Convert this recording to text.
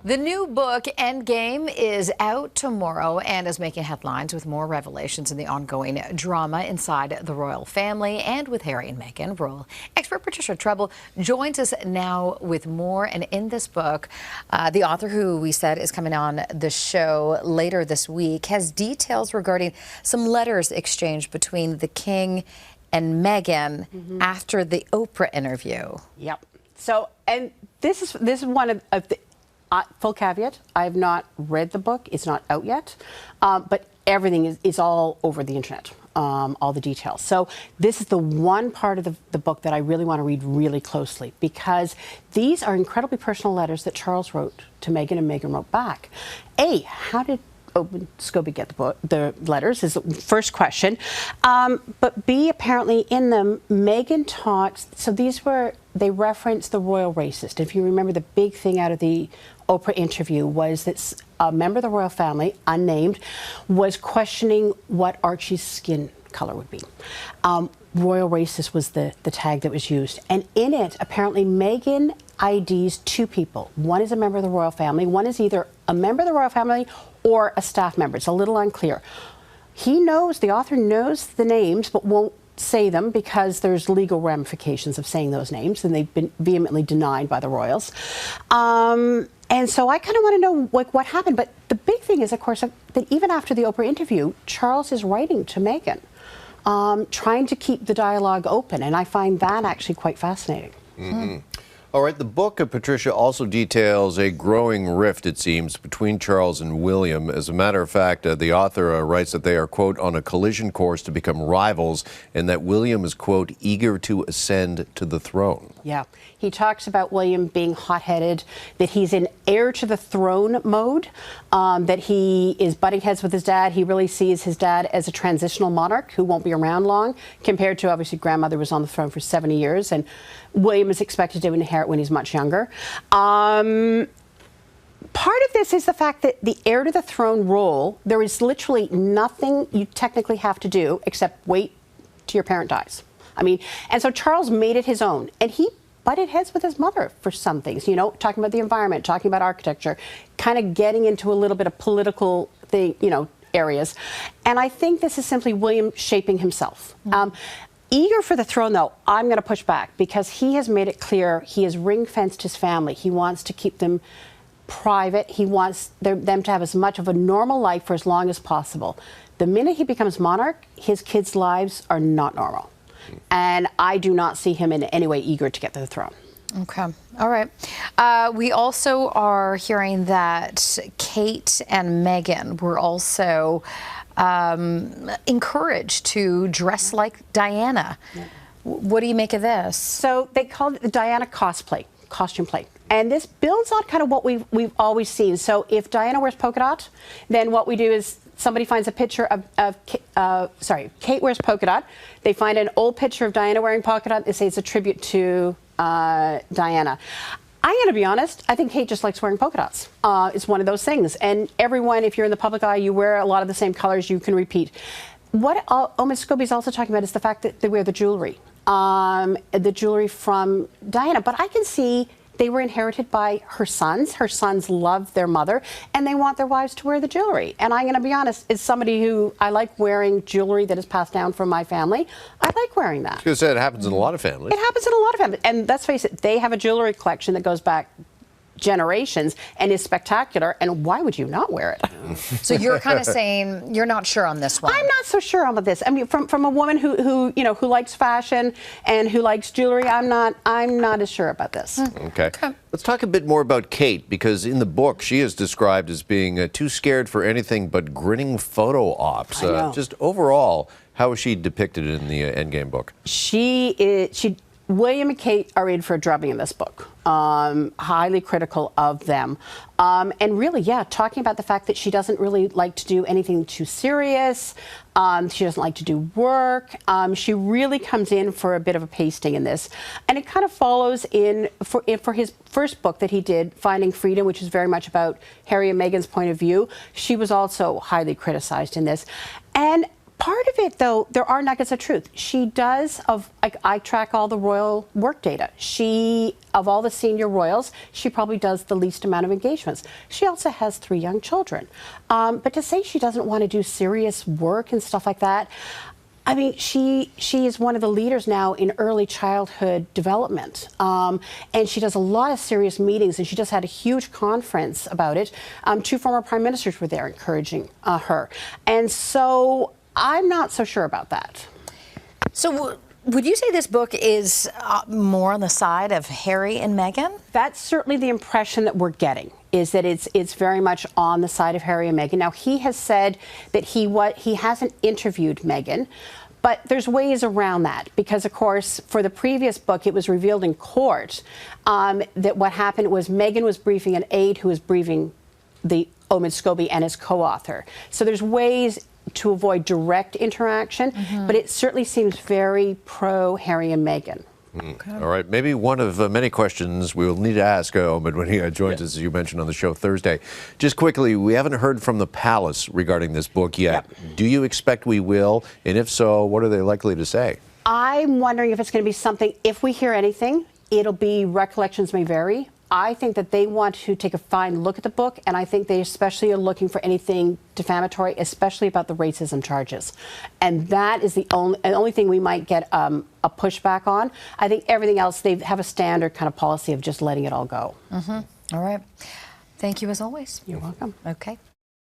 The new book, Endgame, is out tomorrow and is making headlines with more revelations in the ongoing drama inside the royal family and with Harry and Meghan. Royal expert Patricia Treble joins us now with more. And in this book, the author, who we said is coming on the show later this week, has details regarding some letters exchanged between the king and Meghan after the Oprah interview. Yep. So, and this is one of the full caveat, I have not read the book. It's not out yet. But everything is all over the internet, all the details. So this is the one part of the book that I really want to read really closely, because these are incredibly personal letters that Charles wrote to Meghan and Meghan wrote back. How did Omid Scobie get the letters is the first question. But B, apparently in them, Meghan talks, so they reference the royal racist. If you remember, the big thing out of the Oprah interview was that a member of the royal family, unnamed, was questioning what Archie's skin color would be. Royal racist was the tag that was used. And in it, apparently, Meghan IDs two people. One is a member of the royal family. One is either a member of the royal family or a staff member. It's a little unclear. The author knows the names, but won't say them because there's legal ramifications of saying those names, and they've been vehemently denied by the royals. And so I kind of want to know what happened. But the big thing is, of course, that even after the Oprah interview, Charles is writing to Meghan, trying to keep the dialogue open. And I find that actually quite fascinating. All right, the book of Patricia also details a growing rift, it seems, between Charles and William. As a matter of fact, the author writes that they are, quote, on a collision course to become rivals, and that William is, quote, eager to ascend to the throne. Yeah, he talks about William being hot-headed, that he's in heir to the throne mode, that he is butting heads with his dad. He really sees his dad as a transitional monarch who won't be around long, compared to, obviously, grandmother was on the throne for 70 years, and William is expected to inherit when he's much younger. Part of this is the fact that the heir to the throne role, there is literally nothing you technically have to do except wait till your parent dies. I mean, and so Charles made it his own, and he butted heads with his mother for some things, you know, talking about the environment, talking about architecture, kind of getting into a little bit of political thing, areas. And I think this is simply William shaping himself. Eager for the throne, though, I'm going to push back, because he has made it clear he has ring-fenced his family. He wants to keep them private. He wants them to have as much of a normal life for as long as possible. The minute he becomes monarch, his kids' lives are not normal. And I do not see him in any way eager to get to the throne. Okay. All right. We also are hearing that Kate and Meghan were also encouraged to dress like Diana. Yeah. What do you make of this? So they called it the Diana costume play. And this builds on kind of what we've always seen. So if Diana wears polka dot, then what we do is somebody finds a picture Kate wears polka dot. They find an old picture of Diana wearing polka dot. They say it's a tribute to Diana. I'm going to be honest, I think Kate just likes wearing polka dots. It's one of those things. And everyone, if you're in the public eye, you wear a lot of the same colors, you can repeat. What Omid Scobie is also talking about is the fact that they wear the jewelry from Diana. But I can see they were inherited by her sons. Her sons love their mother, and they want their wives to wear the jewelry. And I'm going to be honest, as somebody who I like wearing jewelry that is passed down from my family, I like wearing that. I was going to say, it happens in a lot of families. It happens in a lot of families. And let's face it, they have a jewelry collection that goes back generations and is spectacular, and why would you not wear it? So you're kind of saying you're not sure on this one. I'm not so sure about this. I mean, from a woman who likes fashion and who likes jewelry, I'm not as sure about this. Okay. Let's talk a bit more about Kate, because in the book she is described as being too scared for anything but grinning photo ops. Just overall, how is she depicted in the Endgame book? William and Kate are in for a drubbing in this book. Highly critical of them. And really, talking about the fact that she doesn't really like to do anything too serious. She doesn't like to do work. She really comes in for a bit of a pasting in this. And it kind of follows for his first book that he did, Finding Freedom, which is very much about Harry and Meghan's point of view. She was also highly criticized in this. Part of it, though, there are nuggets of truth. She does, I track all the royal work data. Of all the senior royals, she probably does the least amount of engagements. She also has 3 young children. But to say she doesn't want to do serious work and stuff like that, I mean, she is one of the leaders now in early childhood development, and she does a lot of serious meetings, and she just had a huge conference about it. 2 former prime ministers were there encouraging her, and so I'm not so sure about that. So would you say this book is more on the side of Harry and Meghan? That's certainly the impression that we're getting, is that it's very much on the side of Harry and Meghan. Now, he has said that he hasn't interviewed Meghan, but there's ways around that because, of course, for the previous book, it was revealed in court that what happened was Meghan was briefing an aide who was briefing the Omid Scobie and his co-author. So there's ways to avoid direct interaction, but it certainly seems very pro Harry and Meghan. Okay. All right. Maybe one of many questions we will need to ask Omid when he joins us, as you mentioned, on the show Thursday. Just quickly, we haven't heard from the palace regarding this book yet. Do you expect we will? And if so, what are they likely to say? I'm wondering if it's going to be something, if we hear anything, it'll be recollections may vary. I think that they want to take a fine look at the book, and I think they especially are looking for anything defamatory, especially about the racism charges. And that is the only thing we might get a pushback on. I think everything else, they have a standard kind of policy of just letting it all go. All right. Thank you as always. You're welcome. Okay.